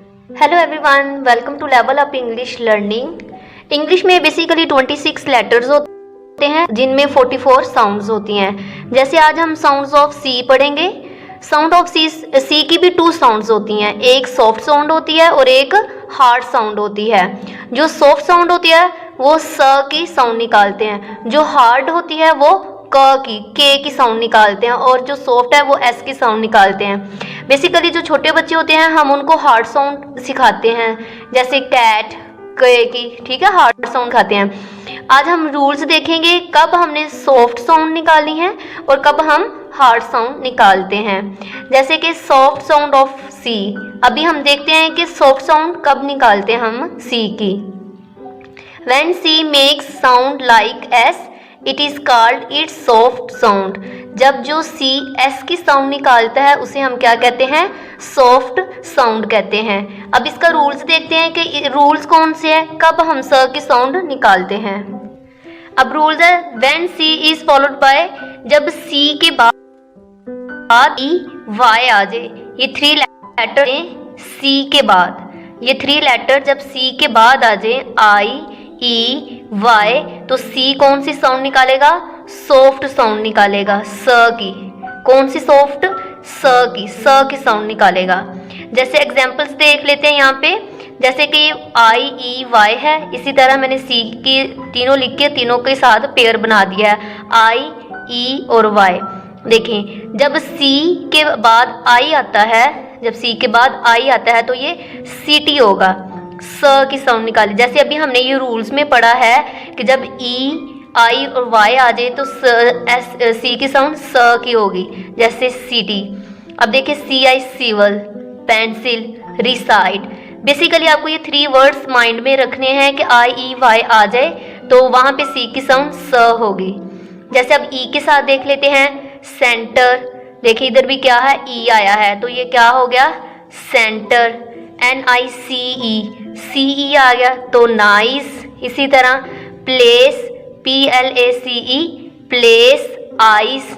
Hello everyone, welcome to level up English learning. English में basically 26 letters होते हैं जिनमें 44 साउंड्स होती हैं। जैसे आज हम साउंड्स ऑफ सी पढ़ेंगे। साउंड ऑफ सी की भी 2 साउंड्स होती हैं, एक सॉफ्ट साउंड होती है और एक हार्ड साउंड होती है। जो सॉफ्ट साउंड होती है वो स की साउंड निकालते हैं, जो हार्ड होती है वो के की साउंड निकालते हैं और जो सॉफ्ट है वो एस की साउंड निकालते हैं। बेसिकली जो छोटे बच्चे होते हैं हम उनको हार्ड साउंड सिखाते हैं, जैसे कैट के की, ठीक है, हार्ड साउंड खाते हैं। आज हम रूल्स देखेंगे कब हमने सॉफ्ट साउंड निकाली है और कब हम हार्ड साउंड निकालते हैं। जैसे कि सॉफ्ट साउंड ऑफ सी, अभी हम देखते हैं कि सॉफ्ट साउंड कब निकालते हैं हम सी की। When C makes sound like S, it is called its soft sound. जब जो C S की साउंड निकालता है उसे हम क्या कहते हैं? सॉफ्ट साउंड कहते हैं। अब इसका रूल्स देखते हैं कि रूल्स कौन से हैं, कब हम स की साउंड निकालते हैं। अब रूल्स है when C is followed by, जब C के बाद E Y आ जाए, ये 3 लेटर C के बाद, ये 3 लेटर जब C के बाद आ जाए, I ई वाई, तो सी कौन सी साउंड निकालेगा? सॉफ्ट साउंड निकालेगा। स की कौन सी सॉफ्ट? स की साउंड निकालेगा। जैसे एग्जांपल्स देख लेते हैं यहाँ पे, जैसे कि आई ई वाई है, इसी तरह मैंने सी की तीनों लिख के तीनों के साथ पेयर बना दिया है, आई ई और वाई। देखें, जब सी के बाद आई आता है, जब सी के बाद आई आता है तो ये सीटी होगा, स की साउंड निकाली। जैसे अभी हमने ये रूल्स में पढ़ा है कि जब ई आई और वाई आ जाए तो सी की साउंड स की होगी, जैसे सीटी। अब देखिए सी आई सीवल, पेंसिल, रिसाइड। बेसिकली आपको ये 3 वर्ड्स माइंड में रखने हैं कि आई ई वाई आ जाए तो वहाँ पे सी की साउंड स होगी। जैसे अब ई के साथ देख लेते हैं, सेंटर। देखिए इधर भी क्या है, ई आया है तो ये क्या हो गया? सेंटर। NICE आ गया तो नाइस। इसी तरह place, PLACE, place, ice.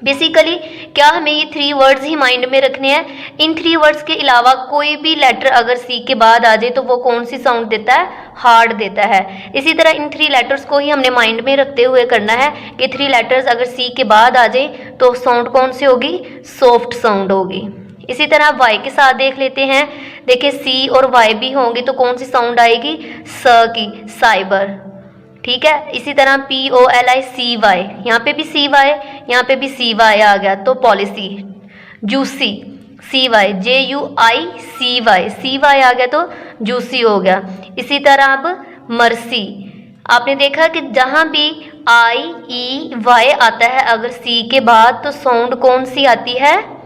Basically क्या हमें ये 3 वर्ड्स ही माइंड में रखने हैं। इन 3 वर्ड्स के अलावा कोई भी लेटर अगर सी के बाद आ जाए तो वो कौन सी साउंड देता है? हार्ड देता है। इसी तरह इन 3 लेटर्स को ही हमने माइंड में रखते हुए करना है कि 3 लेटर्स अगर सी के बाद आ जाए तो साउंड कौन सी होगी? सॉफ्ट साउंड होगी। इसी तरह वाई के साथ देख लेते हैं। देखिए सी और वाई भी होंगी तो कौन सी साउंड आएगी? स की, साइबर, ठीक है। इसी तरह POLICY, यहाँ पे भी CY, यहाँ पे भी CY आ गया तो policy. Juicy, CY, JUICY, CY आ गया तो जूसी हो गया। इसी तरह अब मर्सी, आपने देखा कि जहाँ भी IEY आता है अगर सी के बाद तो साउंड कौन सी आती है?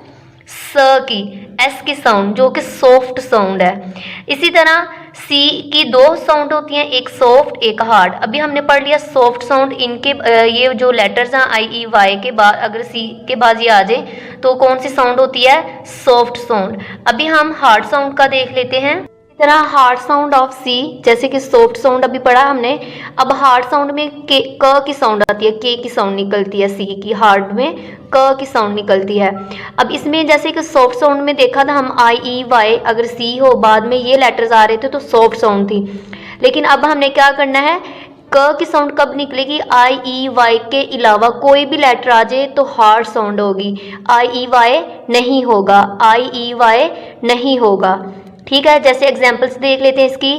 स की, एस की साउंड, जो कि सॉफ्ट साउंड है। इसी तरह सी की 2 साउंड होती हैं, एक सॉफ्ट एक हार्ड। अभी हमने पढ़ लिया सॉफ्ट साउंड, इनके ये जो लेटर्स हैं IEY के बाद अगर सी के बाद ये आ जाए तो कौन सी साउंड होती है? Soft sound. अभी हम हार्ड साउंड का देख लेते हैं। इस तरह हार्ड साउंड ऑफ सी, जैसे कि सॉफ्ट साउंड अभी पढ़ा हमने। अब हार्ड साउंड में क की साउंड आती है, के की साउंड निकलती है सी की, हार्ड में क की साउंड निकलती है। अब इसमें जैसे कि सॉफ्ट साउंड में देखा था हम IEY, अगर सी हो बाद में ये लेटर्स आ रहे थे तो सॉफ्ट साउंड थी। लेकिन अब हमने क्या करना है, क की साउंड कब निकलेगी? IEY के अलावा कोई भी लेटर आ जाए तो हार्ड साउंड होगी, IEY नहीं होगा, IEY नहीं होगा, ठीक है। जैसे एग्जांपल्स देख लेते हैं इसकी।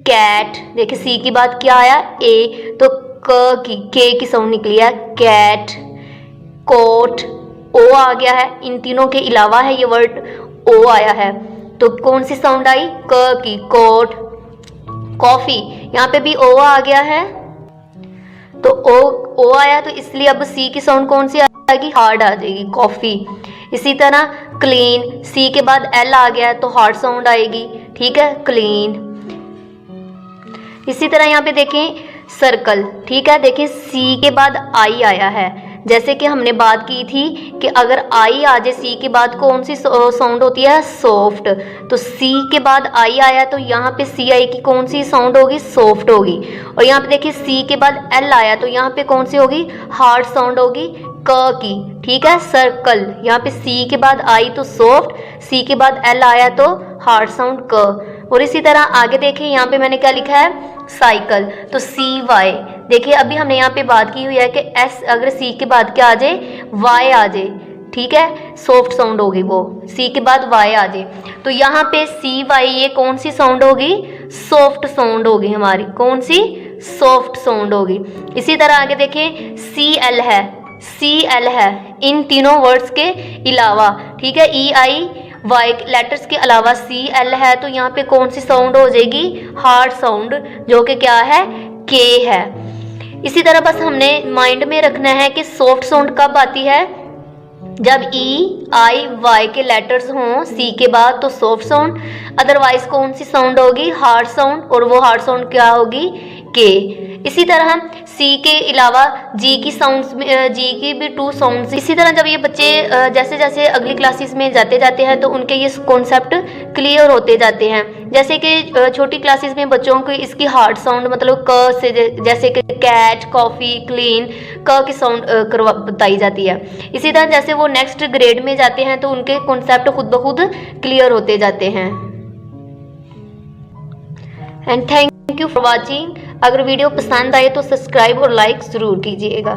कैट, देखिए सी की बाद क्या आया? ए, तो के की साउंड निकली है, कैट। कोट, ओ आ गया है, इन तीनों के अलावा है ये वर्ड, ओ आया है तो कौन सी साउंड आई? क की, कोट। कॉफी, यहाँ पे भी ओ आ गया है तो ओ आया तो इसलिए अब सी की साउंड कौन सी आएगी? हार्ड आ जाएगी, कॉफी। इसी तरह क्लीन, सी के बाद एल आ गया है तो हार्ड साउंड आएगी, ठीक है, क्लीन। इसी तरह यहाँ पे देखें सर्कल, ठीक है। देखें सी के बाद आई आया है, जैसे कि हमने बात की थी कि अगर आई आ जाए सी के बाद कौन सी साउंड होती है? सॉफ्ट। तो सी के बाद आई आया तो यहाँ पे सी आई की कौन सी साउंड होगी? सॉफ्ट होगी। और यहाँ पे देखिए सी के बाद एल आया तो यहाँ पे कौन सी होगी? हार्ड साउंड होगी, क की, ठीक है, सर्कल। यहाँ पे सी के बाद आई तो सॉफ्ट, सी के बाद एल आया तो हार्ड साउंड क। और इसी तरह आगे देखिए यहाँ पे मैंने क्या लिखा है, साइकिल, तो सी वाई। देखिए अभी हमने यहाँ पे बात की हुई है कि एस अगर सी के बाद क्या आ जाए, वाई आ जाए, ठीक है, सॉफ्ट साउंड होगी वो, सी के बाद वाई आ जाए। तो यहाँ पे सी वाई ये कौन सी साउंड होगी, सॉफ्ट साउंड होगी हमारी, कौन सी, सॉफ्ट साउंड होगी। इसी तरह आगे देखिए सी एल है, सी एल है इन तीनों वर्ड्स के अलावा, ठीक है, ई आई वाई लेटर्स के अलावा सी एल है, तो यहाँ पे कौन सी साउंड हो जाएगी, हार्ड साउंड, जो कि क्या है, के है। इसी तरह बस हमने माइंड में रखना है कि सॉफ्ट साउंड कब आती है, जब ई आई वाई के लेटर्स हों सी के बाद तो सॉफ्ट साउंड, अदरवाइज कौन सी साउंड होगी, हार्ड साउंड, और वो हार्ड साउंड क्या होगी, के। इसी तरह हम सी के अलावा जी की साउंड्स, जी की भी 2 साउंड्स। इसी तरह जब ये बच्चे जैसे जैसे अगली क्लासेस में जाते जाते हैं तो उनके ये कॉन्सेप्ट क्लियर होते जाते हैं। जैसे कि छोटी क्लासेस में बच्चों को इसकी हार्ड साउंड मतलब क से, जैसे कि कैट, कॉफ़ी, क्लीन, क की साउंड बताई जाती है। इसी तरह जैसे वो नेक्स्ट ग्रेड में जाते हैं तो उनके कॉन्सेप्ट खुद ब खुद क्लियर होते जाते हैं। And thank you for watching. अगर वीडियो पसंद आए तो सब्सक्राइब और लाइक ज़रूर कीजिएगा।